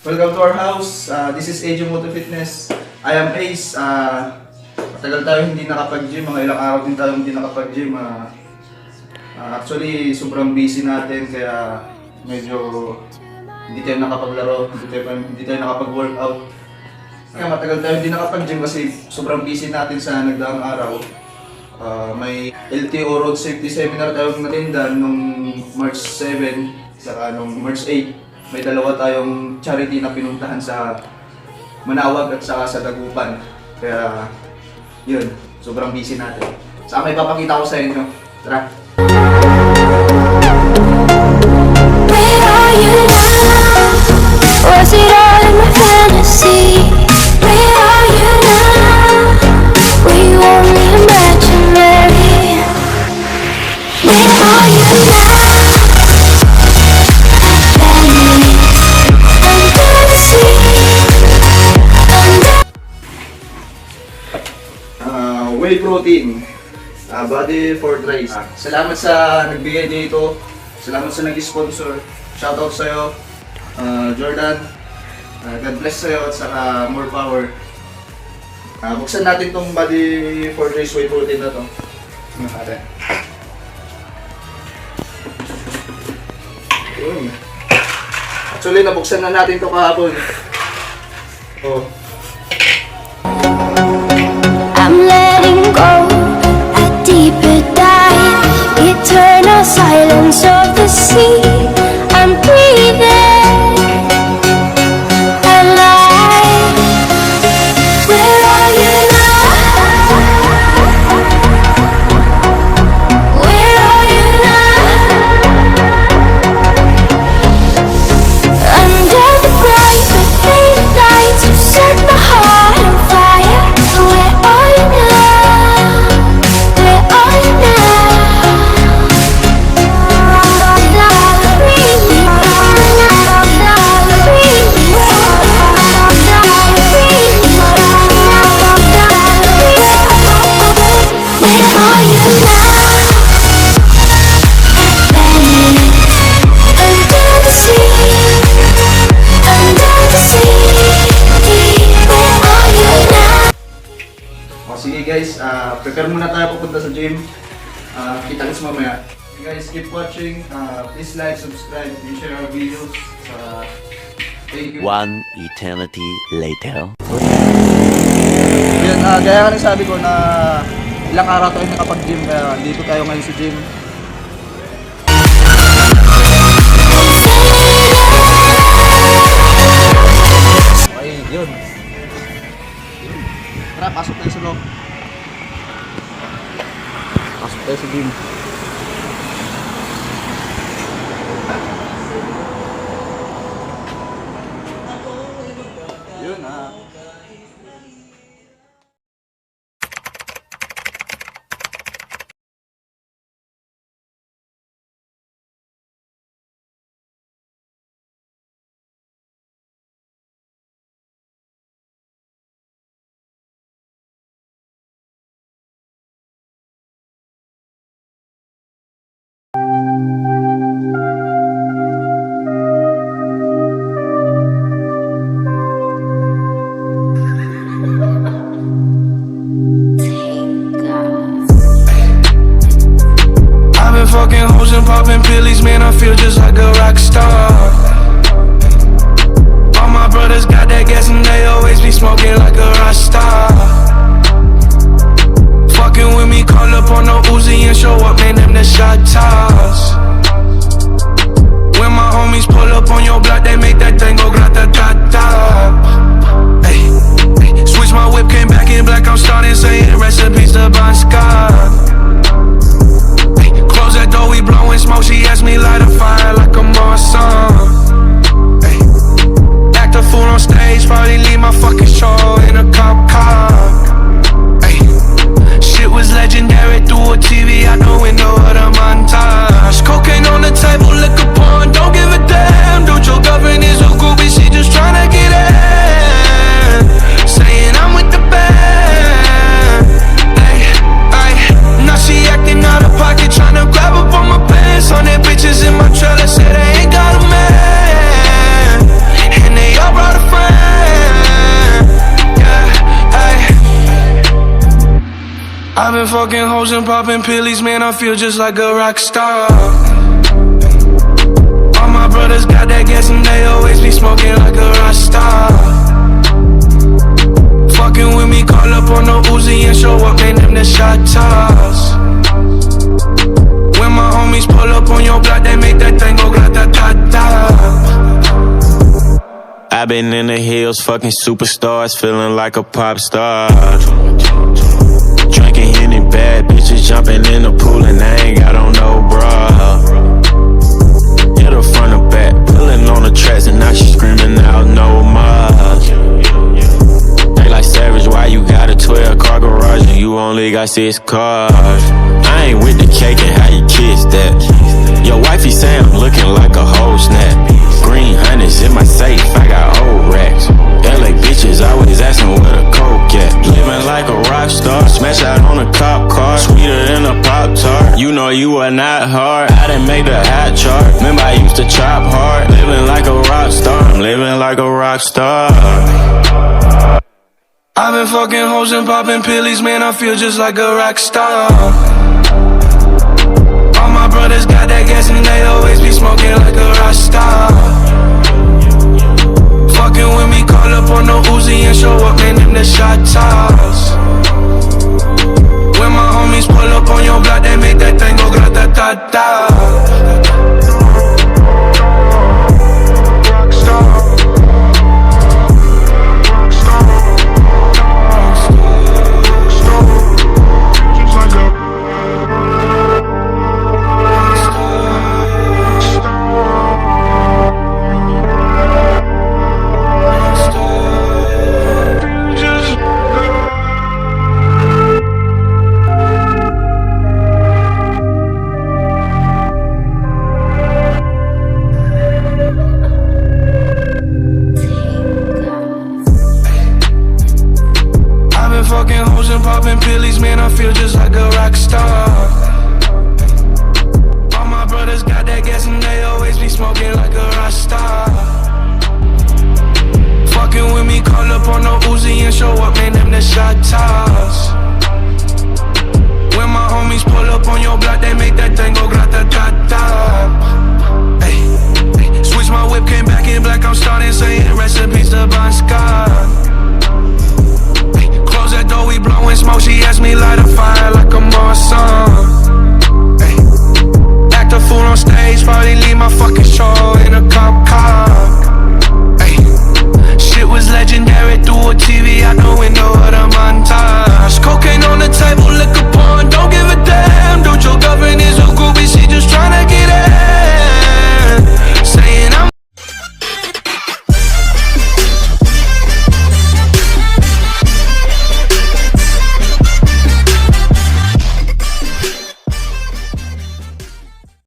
Welcome to our house. This is AJ Moto Fitness. I am Ace. Matagal tayo hindi nakapag-gym. Mga ilang araw din tayo hindi nakapag-gym. Actually, sobrang busy natin kaya medyo hindi tayo nakapaglaro, hindi tayo nakapag-workout. Kaya matagal tayo hindi nakapag-gym kasi sobrang busy natin sa nagdaang araw. May LTO Road Safety Seminar tayong natindan nung March 7 saka nung March 8. May dalawa tayong charity na pinuntahan sa Manawag at saka sa Dagupan. Kaya yun, sobrang busy natin. Saka may papakita ko sa inyo. Tara! Where are you now? Was it all in my fantasy? Where are you now? Were you only imaginary? Where are you now? Whey protein, body for dries. Salamat sa nagbigay dito. Salamat sa nag-sponsor. Shoutout sa'yo, Jordan. God bless sa'yo at saka more power. Buksan natin tong body for dries whey protein na to. Actually, nabuksan na natin to kahapon. Oh. I'm letting go, a deeper dive, eternal silence of the sea. I'm breathing alive. Where are you now? Where are you now? Under the bright but fading lights, you set my heart on fire. Where are you now? Where are you now? Sige guys, prepare muna tayo pupunta sa gym. Kita-kits mamaya. Guys, keep watching. Please like, subscribe, and share our videos. Thank you. One eternity later. Yan, gaya nga sabi ko na ilang araw tayo nakapag-gym. Kaya dito tayo ngayon sa gym. Okay, yun. Tara, pasok tayo sa loob. Pasok tayo sa gym. Yun fucking hoes and popping pillies, man, I feel just like a rock star. All my brothers got that gas and they always be smoking like a rock star. Fucking with me, call up on no Uzi and show up, man, them the shot toss. When my homies pull up on your block, they make that thing go grata-ta-ta. Switch my whip, came back in black, I'm starting saying rest been fucking hoes and popping pillies, man, I feel just like a rock star. All my brothers got that gas and they always be smoking like a rock star. Fucking with me, call up on the Uzi and show up, man, them the shot toss. When my homies pull up on your block, they make that thing go grata-ta-ta. I've been in the hills, fucking superstars, feeling like a pop star. Drinking Henny, bad bitches jumping in the pool and I ain't got on no bra. Hit her front or back, pulling on the tracks and now she screaming out no more. They like Savage, why you got a 12-car garage and you only got 6 cars? I ain't with the cake and how you kiss that. Your wifey say I'm looking like a whole snap. Green hundreds in my safe, I got old racks. LA bitches always asking where the coke at. Living like a rock star, smash out on a cop car, sweeter than a Pop-Tart. You know you are not hard, I done made the hot chart. Remember I used to chop hard, living like a rock star. I'm living like a rock star. I've been fucking hoes and popping pillies, man, I feel just like a rock star. All my brothers got that gas and they always be smoking like a rock star. Fucking with me, call up on the Uzi and show up, man, them the shot toss. When my homies pull up on your block, they make that thing go grata-ta-ta. Fucking hoes and popping pillies, man, I feel just like a rock star. All my brothers got that gas and they always be smoking like a rock star. Fucking with me, call up on the